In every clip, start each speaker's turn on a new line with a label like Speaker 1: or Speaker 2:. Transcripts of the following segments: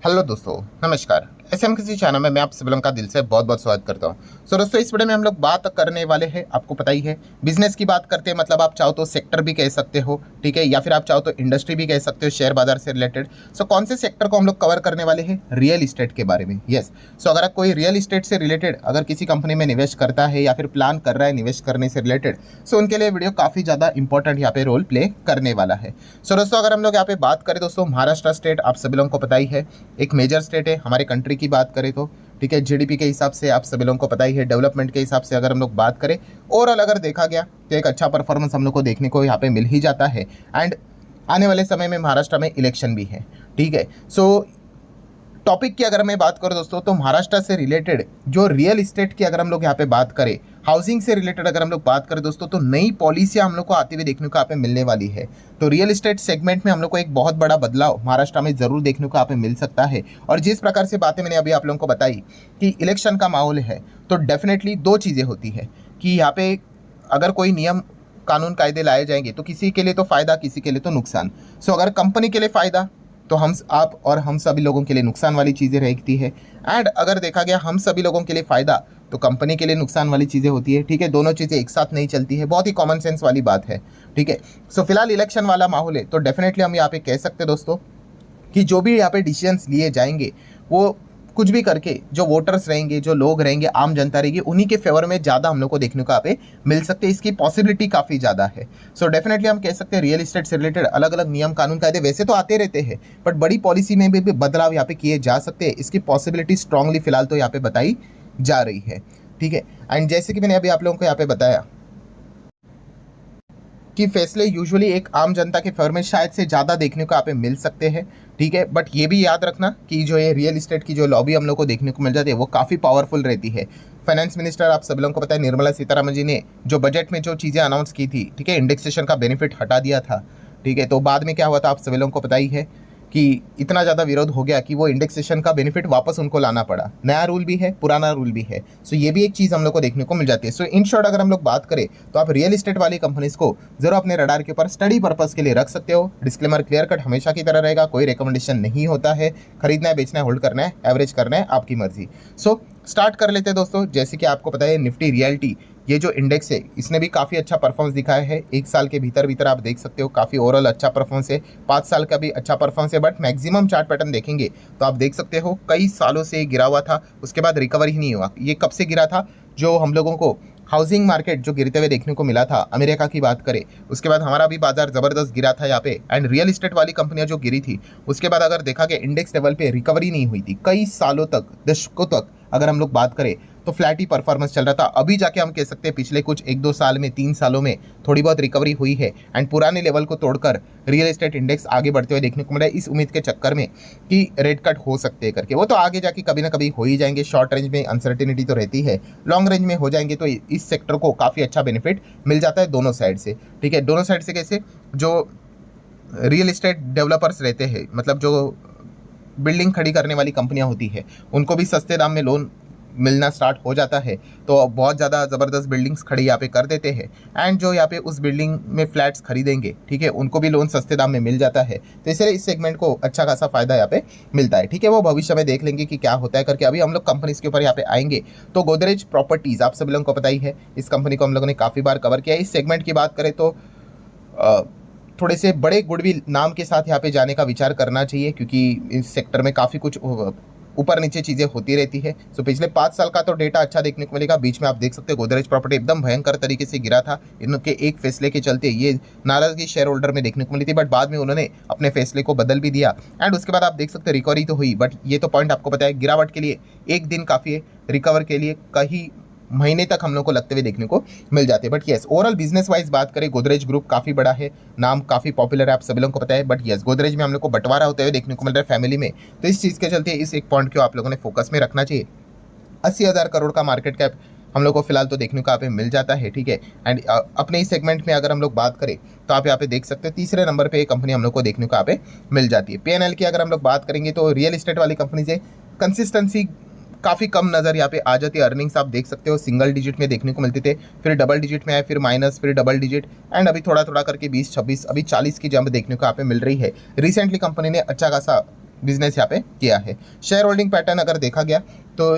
Speaker 1: Hello दोस्तों, नमस्कार। SM किसी चैनल में मैं आप सभी लोगों का दिल से बहुत बहुत स्वागत करता हूं। दोस्तों, इस वीडियो में हम लोग बात करने वाले हैं, आपको पता ही है, बिजनेस की बात करते हैं। मतलब आप चाहो तो सेक्टर भी कह सकते हो, ठीक है, या फिर आप चाहो तो इंडस्ट्री भी कह सकते हो, शेयर बाजार से रिलेटेड। कौन से सेक्टर को हम लोग कवर करने वाले हैं? रियल इस्टेट के बारे में। यस। अगर कोई रियल इस्टेट से रिलेटेड अगर किसी कंपनी में निवेश करता है या फिर प्लान कर रहा है निवेश करने से रिलेटेड, उनके लिए वीडियो काफ़ी ज़्यादा इंपॉर्टेंट यहाँ पे रोल प्ले करने वाला है। दोस्तों, अगर हम लोग यहाँ पे बात करें दोस्तों, महाराष्ट्र स्टेट आप सभी लोगों को पता ही है, एक मेजर स्टेट है हमारे कंट्री की बात करें तो, ठीक है। जीडीपी के हिसाब से आप सभी लोगों को पता ही है, डेवलपमेंट के हिसाब से अगर हम लोग बात करें, ओवरऑल अगर देखा गया तो एक अच्छा परफॉर्मेंस हम लोग को देखने को यहाँ पे मिल ही जाता है। एंड आने वाले समय में महाराष्ट्र में इलेक्शन भी है, ठीक है। टॉपिक की अगर मैं बात करूं दोस्तों, तो महाराष्ट्र से रिलेटेड जो रियल इस्टेट की अगर हम लोग यहाँ पे बात करें, हाउसिंग से रिलेटेड अगर हम लोग बात करें दोस्तों, तो नई पॉलिसियां हम लोग को आती हुई देखने को यहाँ पे मिलने वाली है। तो रियल इस्टेट सेगमेंट में हम लोग को एक बहुत बड़ा बदलाव महाराष्ट्र में जरूर देखने को यहाँ पे मिल सकता है। और जिस प्रकार से बातें मैंने अभी आप लोगों को बताई कि इलेक्शन का माहौल है, तो डेफिनेटली दो चीज़ें होती है कि यहाँ पे अगर कोई नियम कानून कायदे लाए जाएंगे तो किसी के लिए तो फ़ायदा, किसी के लिए तो नुकसान। अगर कंपनी के लिए फ़ायदा तो हम आप और हम सभी लोगों के लिए नुकसान वाली चीज़ें रहती है। एंड अगर देखा गया हम सभी लोगों के लिए फ़ायदा तो कंपनी के लिए नुकसान वाली चीज़ें होती है, ठीक है। दोनों चीज़ें एक साथ नहीं चलती है, बहुत ही कॉमन सेंस वाली बात है, ठीक है। फिलहाल इलेक्शन वाला माहौल है, तो डेफिनेटली हम यहाँ पे कह सकते हैं दोस्तों कि जो भी यहाँ पे डिसीजंस लिए जाएंगे वो कुछ भी करके जो वोटर्स रहेंगे, जो लोग रहेंगे, आम जनता रहेगी, उन्हीं के फेवर में ज़्यादा हम लोग को देखने को यहाँ पे मिल सकते हैं। इसकी पॉसिबिलिटी काफ़ी ज़्यादा है। डेफिनेटली हम कह सकते हैं रियल इस्टेट से रिलेटेड अलग अलग नियम कानून कायदे वैसे तो आते रहते हैं, बट बड़ी पॉलिसी में भी बदलाव यहाँ पे किए जा सकते हैं। इसकी पॉसिबिलिटी स्ट्रांगली फिलहाल तो यहाँ पे बताई जा रही है, ठीक है। एंड जैसे कि मैंने अभी आप लोगों को यहाँ पे बताया कि फैसले यूजुअली एक आम जनता के फेवर में शायद से ज़्यादा देखने को यहाँ पे मिल सकते हैं, ठीक है। बट ये भी याद रखना कि जो ये रियल इस्टेट की जो लॉबी हम लोग को देखने को मिल जाती है वो काफ़ी पावरफुल रहती है। फाइनेंस मिनिस्टर आप सब लोगों को पता है, निर्मला सीतारमण जी ने जो बजट में जो चीज़ें अनाउंस की थी, ठीक है, इंडेक्सेशन का बेनिफिट हटा दिया था, ठीक है। तो बाद में क्या हुआ था आप सभी लोगों को पता ही है कि इतना ज़्यादा विरोध हो गया कि वो इंडेक्सेशन का बेनिफिट वापस उनको लाना पड़ा। नया रूल भी है, पुराना रूल भी है। ये भी एक चीज़ हम लोग को देखने को मिल जाती है। इन शॉर्ट अगर हम लोग बात करें तो आप रियल इस्टेट वाली कंपनीज को जरूर अपने रडार के ऊपर स्टडी पर्पस के लिए रख सकते हो। डिस्क्लेमर क्लियर कट हमेशा की तरह रहेगा, कोई रिकमेंडेशन नहीं होता है। खरीदना है, बेचना है, होल्ड करना है, एवरेज करना है, आपकी मर्जी। स्टार्ट कर लेते हैं दोस्तों। जैसे कि आपको पता है निफ्टी रियल्टी ये जो इंडेक्स है इसने भी काफ़ी अच्छा परफॉर्मेंस दिखाया है। एक साल के भीतर आप देख सकते हो काफ़ी ओवरऑल अच्छा परफॉर्मेंस है। 5 साल का भी अच्छा परफॉर्मेंस है। बट मैक्सिमम चार्ट पैटर्न देखेंगे तो आप देख सकते हो कई सालों से गिरा हुआ था, उसके बाद रिकवर ही नहीं हुआ। ये कब से गिरा था? जो हम लोगों को हाउसिंग मार्केट जो गिरते हुए देखने को मिला था, अमेरिका की बात करें, उसके बाद हमारा भी बाजार ज़बरदस्त गिरा था यहाँ पे। एंड रियल इस्टेट वाली कंपनियां जो गिरी थी उसके बाद अगर देखा गया इंडेक्स लेवल पे रिकवरी नहीं हुई थी कई सालों तक, दशकों तक अगर हम लोग बात करें तो फ्लैट ही परफॉर्मेंस चल रहा था। अभी जाके हम कह सकते हैं पिछले कुछ 1-2 साल में, 3 सालों में थोड़ी बहुत रिकवरी हुई है। एंड पुराने लेवल को तोड़कर रियल एस्टेट इंडेक्स आगे बढ़ते हुए देखने को मिला है, इस उम्मीद के चक्कर में कि रेट कट हो सकते हैं करके। वो तो आगे जाके कभी ना कभी हो ही जाएंगे। शॉर्ट रेंज में अनसर्टेनिटी तो रहती है, लॉन्ग रेंज में हो जाएंगे तो इस सेक्टर को काफ़ी अच्छा बेनिफिट मिल जाता है दोनों साइड से, ठीक है। दोनों साइड से कैसे? जो रियल एस्टेट डेवलपर्स रहते हैं, मतलब जो बिल्डिंग खड़ी करने वाली कंपनियां होती है, उनको भी सस्ते दाम में लोन मिलना स्टार्ट हो जाता है, तो बहुत ज़्यादा ज़बरदस्त बिल्डिंग्स खड़ी यहाँ पे कर देते हैं। एंड जो यहाँ पे उस बिल्डिंग में फ्लैट्स खरीदेंगे, ठीक है, उनको भी लोन सस्ते दाम में मिल जाता है। तो इसलिए इस सेगमेंट को अच्छा खासा फायदा यहाँ पे मिलता है, ठीक है। वो भविष्य में देख लेंगे कि क्या होता है करके। अभी हम लोग कंपनीज के ऊपर यहाँ पे आएंगे तो गोदरेज प्रॉपर्टीज़ आप सभी लोगों को पता ही है, इस कंपनी को हम लोगों ने काफ़ी बार कवर किया है। इस सेगमेंट की बात करें तो थोड़े से बड़े गुडविल नाम के साथ यहाँ पे जाने का विचार करना चाहिए, क्योंकि इस सेक्टर में काफ़ी कुछ ऊपर नीचे चीज़ें होती रहती है। पिछले 5 साल का तो डेटा अच्छा देखने को मिलेगा। बीच में आप देख सकते हो गोदरेज प्रॉपर्टी एकदम भयंकर तरीके से गिरा था। इनके एक फैसले के चलते ये नाराजगी शेयर होल्डर में देखने को मिली थी, बट बाद में उन्होंने अपने फैसले को बदल भी दिया। एंड उसके बाद आप देख सकते हो रिकवरी तो हुई, बट ये तो पॉइंट आपको पता है, गिरावट के लिए एक दिन काफ़ी है, रिकवर के लिए कहीं महीने तक हम लोग को लगते हुए देखने को मिल जाते हैं। But yes, overall business wise बात करें, गोदरेज ग्रुप काफ़ी बड़ा है, नाम काफ़ी पॉपुलर है, आप सभी लोगों को पता है। बट यस, गोदरेज में हम लोग को बंटवारा होते हुए देखने को मिल रहा है फैमिली में। तो इस चीज़ के चलते इस एक पॉइंट को आप लोगों ने फोकस में रखना चाहिए। 80,000 करोड़ का मार्केट कैप हम लोग को फिलहाल तो देखने को यहाँ पे मिल जाता है, ठीक है। एंड अपने इस सेगमेंट में अगर हम लोग बात करें तो आप यहाँ पे देख सकते हैं तीसरे नंबर पे एक कंपनी हम लोग को देखने को यहाँ पे मिल जाती है। PNL की अगर हम लोग बात करेंगे तो रियल एस्टेट वाली कंपनी से कंसिस्टेंसी काफ़ी कम नज़र यहाँ पे आ जाती है। अर्निंग्स आप देख सकते हो सिंगल डिजिट में देखने को मिलते थे, फिर डबल डिजिट में आए, फिर माइनस, फिर डबल डिजिट, एंड अभी थोड़ा थोड़ा करके 20-26, अभी 40 की जंप देखने को यहाँ पे मिल रही है। रिसेंटली कंपनी ने अच्छा खासा बिजनेस यहाँ पे किया है। शेयर होल्डिंग पैटर्न अगर देखा गया तो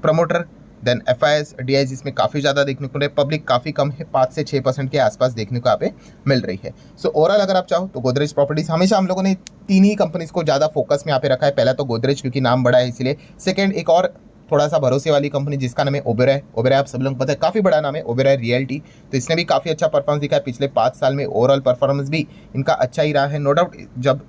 Speaker 1: प्रमोटर देन एफआईएस डीआईज इसमें काफ़ी ज़्यादा देखने को मिल रहा है, पब्लिक काफ़ी कम है, 5 से 6% के आसपास देखने को यहाँ पे मिल रही है। सो ओवरऑल अगर आप चाहो तो गोदरेज प्रॉपर्टीज हमेशा हम लोगों ने 3 ही कंपनीज को ज़्यादा फोकस में यहाँ पे रखा है। पहला तो गोदरेज क्योंकि नाम बड़ा है इसलिए, सेकंड एक और थोड़ा सा भरोसे वाली कंपनी जिसका नाम है ओबेरॉय। ओबेरॉय आप सब लोग पता है काफ़ी बड़ा नाम है, ओबेरॉय रियल्टी। तो इसने भी काफ़ी अच्छा परफॉर्मेंस दिखा है पिछले 5 साल में, ओवरऑल परफॉर्मेंस भी इनका अच्छा ही रहा है। नो डाउट जब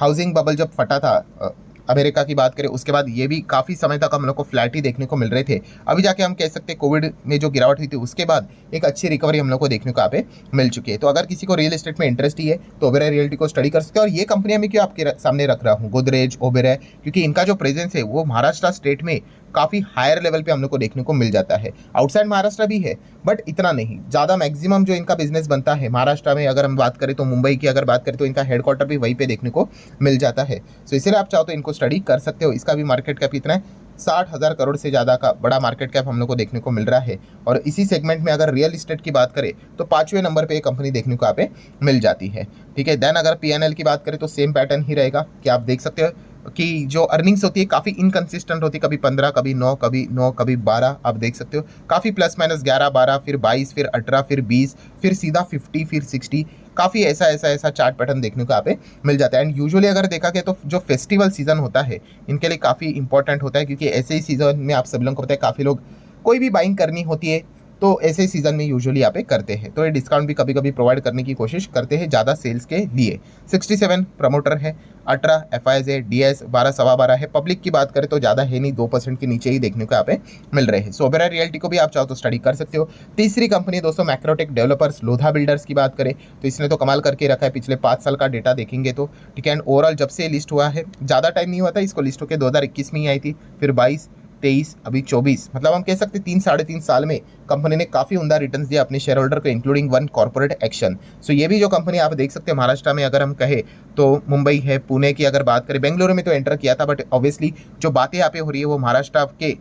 Speaker 1: हाउसिंग बबल जब फटा था अमेरिका की बात करें उसके बाद ये भी काफ़ी समय तक हम लोग को फ्लैट ही देखने को मिल रहे थे। अभी जाके हम कह सकते हैं कोविड में जो गिरावट हुई थी उसके बाद एक अच्छी रिकवरी हम लोग को देखने को यहाँ पे मिल चुकी है। तो अगर किसी को रियल एस्टेट में इंटरेस्ट ही है तो ओबेरॉय रियल्टी को स्टडी कर सकते हैं। और ये कंपनियां मैं क्यों आपके सामने रख रहा हूँ गोदरेज ओबेरॉय, क्योंकि इनका जो प्रेजेंस है वो महाराष्ट्र स्टेट में काफ़ी हायर लेवल पे हम लोग को देखने को मिल जाता है। आउटसाइड महाराष्ट्र भी है बट इतना नहीं, ज़्यादा मैक्सिमम जो इनका बिजनेस बनता है महाराष्ट्र में। अगर हम बात करें तो मुंबई की अगर बात करें तो इनका हेडक्वार्टर भी वहीं पे देखने को मिल जाता है। सो इसलिए आप चाहो तो इनको स्टडी कर सकते हो। इसका भी मार्केट कैप इतना है 60,000 करोड़ से ज़्यादा का बड़ा मार्केट कैप हम लोग को देखने को मिल रहा है। और इसी सेगमेंट में अगर रियल इस्टेट की बात करें तो 5वें नंबर पे ये कंपनी देखने को यहाँ पे मिल जाती है। ठीक है, देन अगर पीएनएल की बात करें तो सेम पैटर्न ही रहेगा कि आप देख सकते हो कि जो अर्निंग्स होती है काफ़ी इनकंसिस्टेंट होती है, कभी 15 कभी 9 कभी 9 कभी 12 आप देख सकते हो, काफ़ी प्लस माइनस 11 12 फिर 22 फिर 18 फिर 20 फिर सीधा 50 फिर 60, काफ़ी ऐसा चार्ट पैटर्न देखने को यहाँ पे मिल जाता है। एंड यूजुअली अगर देखा गया तो जो फेस्टिवल सीजन होता है इनके लिए काफ़ी इंपॉर्टेंट होता है, क्योंकि ऐसे ही सीजन में आप सब लोगों को पता है काफ़ी लोग कोई भी बाइंग करनी होती है तो ऐसे सीजन में यूजुअली यहाँ पे करते हैं। तो ये डिस्काउंट भी कभी कभी प्रोवाइड करने की कोशिश करते हैं ज़्यादा सेल्स के लिए। 67 प्रमोटर है, 18 एफआईएस है, डीएस 12 सवा 12 है। पब्लिक की बात करें तो ज़्यादा है नहीं, 2% के नीचे ही देखने को यहाँ पे मिल रहे हैं। सो ओबेरॉय रियल्टी को भी आप चाहो तो स्टडी कर सकते हो। तीसरी कंपनी दोस्तों मैक्रोटेक डेवलपर्स लोधा बिल्डर्स की बात करें तो इसने तो कमाल करके रखा है, पिछले 5 साल का डेटा देखेंगे तो ठीक है। एंड ओवरऑल जब से लिस्ट हुआ है ज़्यादा टाइम नहीं हुआ था इसको लिस्ट होकर, 2021 में ही आई थी, फिर 22 23 अभी 24, मतलब हम कह सकते 3 साढ़े 3 साल में कंपनी ने काफ़ी उमदा रिटर्न्स दिया अपने शेयर होल्डर को, इंक्लूडिंग वन कॉर्पोरेट एक्शन। सो ये भी जो कंपनी आप देख सकते हैं महाराष्ट्र में अगर हम कहें तो मुंबई है, पुणे की अगर बात करें, बेंगलुरु में तो एंटर किया था, बट ऑब्वियसली जो बातें यहाँ पे हो रही है वो महाराष्ट्र के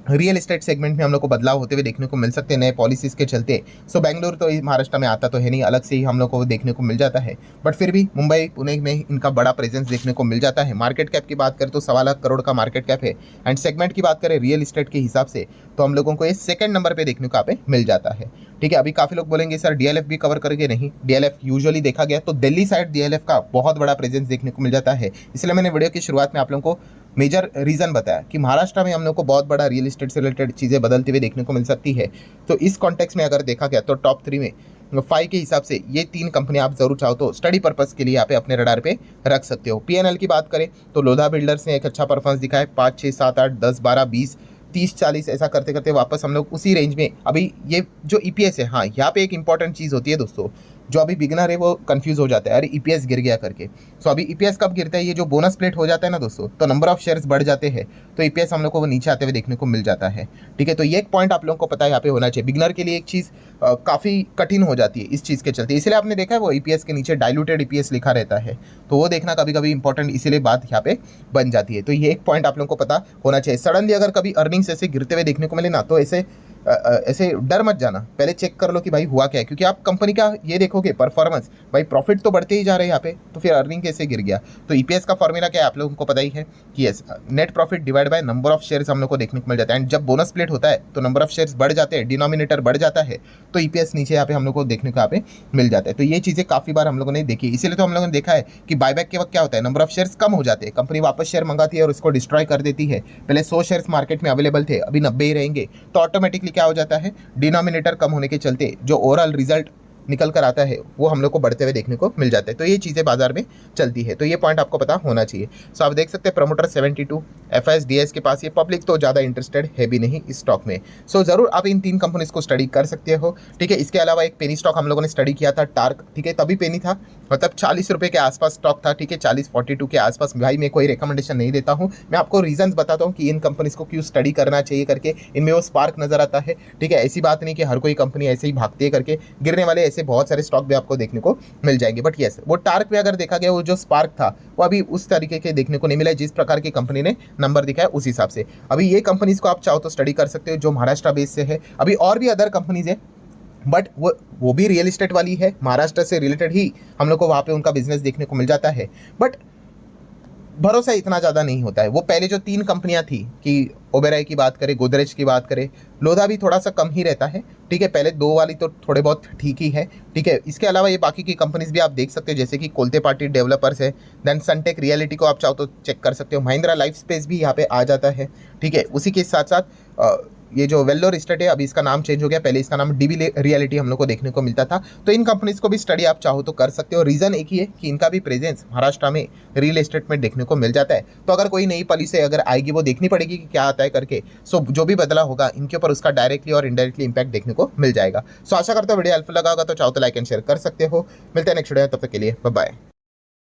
Speaker 1: रियल एस्टेट सेगमेंट में हम लोग को बदलाव होते हुए देखने को मिल सकते हैं नए पॉलिसीज़ के चलते। सो बेंगलुरु तो महाराष्ट्र में आता तो है नहीं, अलग से ही हम लोग को देखने को मिल जाता है, बट फिर भी मुंबई पुणे में इनका बड़ा प्रेजेंस देखने को मिल जाता है। मार्केट कैप की बात करें तो 1.25 लाख करोड़ का मार्केट कैप है। एंड सेगमेंट की बात करें रियल एस्टेट के हिसाब से तो हम लोगों को ये सेकंड नंबर पे देखने को यहाँ पे मिल जाता है। ठीक है, अभी काफ़ी लोग बोलेंगे सर डीएलएफ भी कवर करके, नहीं, डीएलएफ यूजुअली देखा गया तो दिल्ली साइड डीएलएफ का बहुत बड़ा प्रेजेंस देखने को मिल जाता है। इसलिए मैंने वीडियो की शुरुआत में आप लोगों को मेजर रीज़न बताया कि महाराष्ट्र में हम लोग को बहुत बड़ा रियल एस्टेट से रिलेटेड चीज़ें बदलती हुई देखने को मिल सकती है। तो इस कॉन्टेक्स्ट में अगर देखा गया तो टॉप 3 में 5 के हिसाब से ये 3 कंपनी आप जरूर चाहो तो स्टडी पर्पस के लिए यहाँ पे अपने रडार पे रख सकते हो। पीएनएल की बात करें तो लोधा बिल्डर्स ने एक अच्छा परफॉर्मेंस दिखाया, 5 6 7 8 10 12 20 30 40 ऐसा करते करते वापस हम लोग उसी रेंज में। अभी ये जो ईपीएस है, हाँ यहाँ पे एक इंपॉर्टेंट चीज़ होती है दोस्तों, जो अभी बिगिनर है वो कंफ्यूज हो जाता है, अरे ईपीएस गिर गया करके। सो अभी ईपीएस कब गिरता है, ये जो बोनस प्लेट हो जाता है ना दोस्तों, तो नंबर ऑफ शेयर्स बढ़ जाते हैं तो ईपीएस हम लोग को वो नीचे आते हुए देखने को मिल जाता है। ठीक है, तो ये एक पॉइंट आप लोगों को पता है यहाँ पे होना चाहिए। बिगिनर के लिए एक चीज़ काफ़ी कठिन हो जाती है इस चीज़ के चलते, इसलिए आपने देखा है वो ईपीएस के नीचे डाइल्यूटेड ईपीएस लिखा रहता है, तो वो देखना कभी कभी इंपॉर्टेंट इसीलिए बात यहाँ पे बन जाती है। तो ये एक पॉइंट आप लोगों को पता होना चाहिए। सडनली अगर कभी अर्निंग्स ऐसे गिरते हुए देखने को मिले ना तो ऐसे डर मत जाना, पहले चेक कर लो कि भाई हुआ क्या है, क्योंकि आप कंपनी का ये देखोगे परफॉर्मेंस, भाई प्रॉफिट तो बढ़ते ही जा रहे हैं यहाँ पे, तो फिर अर्निंग कैसे गिर गया। तो ईपीएस का फॉर्मूला क्या है आप लोगों को पता ही है कि yes, net profit divide by number of shares हम लोग को देखने को मिल जाता है। एंड जब बोनस प्लेट होता है तो नंबर ऑफ शेयर्स बढ़ जाते हैं, डिनोमिनेटर बढ़ जाता है, तो ईपीएस नीचे यहाँ पे हम लोग को देखने को यहाँ पे मिल जाता है। तो ये चीज़ें काफ़ी बार हम लोगों ने देखी, इसीलिए तो हम लोगों ने देखा है कि बायबैक के वक्त क्या होता है, नंबर ऑफ शेयर्स कम हो जाते हैं, कंपनी वापस शेयर मंगाती है और उसको डिस्ट्रॉय कर देती है। पहले 100 शेयर्स मार्केट में अवेलेबल थे, अभी 90 ही रहेंगे, तो ऑटोमेटिकली क्या हो जाता है, डिनोमिनेटर कम होने के चलते जो ओवरऑल रिजल्ट निकल कर आता है वो हम लोग को बढ़ते हुए देखने को मिल जाता है। तो ये चीज़ें बाजार में चलती है, तो ये पॉइंट आपको पता होना चाहिए। सो आप देख सकते हैं प्रमोटर 72, एफएस डीएस के पास, ये पब्लिक तो ज़्यादा इंटरेस्टेड है भी नहीं इस स्टॉक में। सो ज़रूर आप इन 3 कंपनीज को स्टडी कर सकते हो। ठीक है, इसके अलावा एक पेनी स्टॉक हम लोगों ने स्टडी किया था, टार्क। ठीक है, तभी पेनी था, मतलब 40 रुपये के आसपास स्टॉक था। ठीक है, 40-42 के आसपास। भाई मैं कोई रिकमेंडेशन नहीं देता हूँ, मैं आपको रीजंस बताता हूँ कि इन कंपनीज को क्यों स्टडी करना चाहिए करके, इनमें वो स्पार्क नजर आता है। ठीक है, ऐसी बात नहीं कि हर कोई कंपनी ऐसे ही भागती है करके, गिरने वाले ऐसे बहुत सारे स्टॉक भी आपको देखने को मिल जाएंगे। बट यस, वो टार्क में अगर देखा गया वो जो स्पार्क था वो अभी उस तरीके के देखने को नहीं मिला जिस प्रकार की कंपनी ने नंबर दिखाया उस हिसाब से। अभी ये कंपनीज को आप चाहो तो स्टडी कर सकते हो जो महाराष्ट्र बेस से है। अभी और भी अदर कंपनीज है बट वो भी रियल इस्टेट वाली है, महाराष्ट्र से रिलेटेड ही हम लोग को वहाँ पे उनका बिजनेस देखने को मिल जाता है। बट भरोसा इतना ज़्यादा नहीं होता है। वो पहले जो 3 कंपनियां थी, कि ओबेरॉय की बात करें, गोदरेज की बात करें, लोधा भी थोड़ा सा कम ही रहता है, ठीक है। पहले 2 वाली तो थोड़े बहुत ठीक ही है, ठीक है। इसके अलावा ये बाकी की कंपनीज भी आप देख सकते हो, जैसे कि कोलते पार्टी डेवलपर्स है, देन सनटेक रियलिटी को आप चाहो तो चेक कर सकते हो, महिंद्रा लाइफ स्पेस भी यहाँ पे आ जाता है, ठीक है। उसी के साथ साथ ये जो वेल्लोर इस्टेट है, अभी इसका नाम चेंज हो गया, पहले इसका नाम डीबी रियलिटी हम लोग को देखने को मिलता था। तो इन कंपनीज को भी स्टडी आप चाहो तो कर सकते हो। रीजन एक ही है कि इनका भी प्रेजेंस महाराष्ट्र में रियल एस्टेट में देखने को मिल जाता है। तो अगर कोई नई पॉलिसी अगर आएगी, वो देखनी पड़ेगी कि क्या आता है करके। सो जो भी बदला होगा इनके ऊपर उसका डायरेक्टली और इनडायरेक्टली इंपैक्ट देखने को मिल जाएगा। सो आशा करता हूँ वीडियो हेल्पफुल लगा होगा, तो चाहो तो लाइक एंड शेयर कर सकते हो। मिलते हैं नेक्स्ट वीडियो, तब तक के लिए बाय बाय।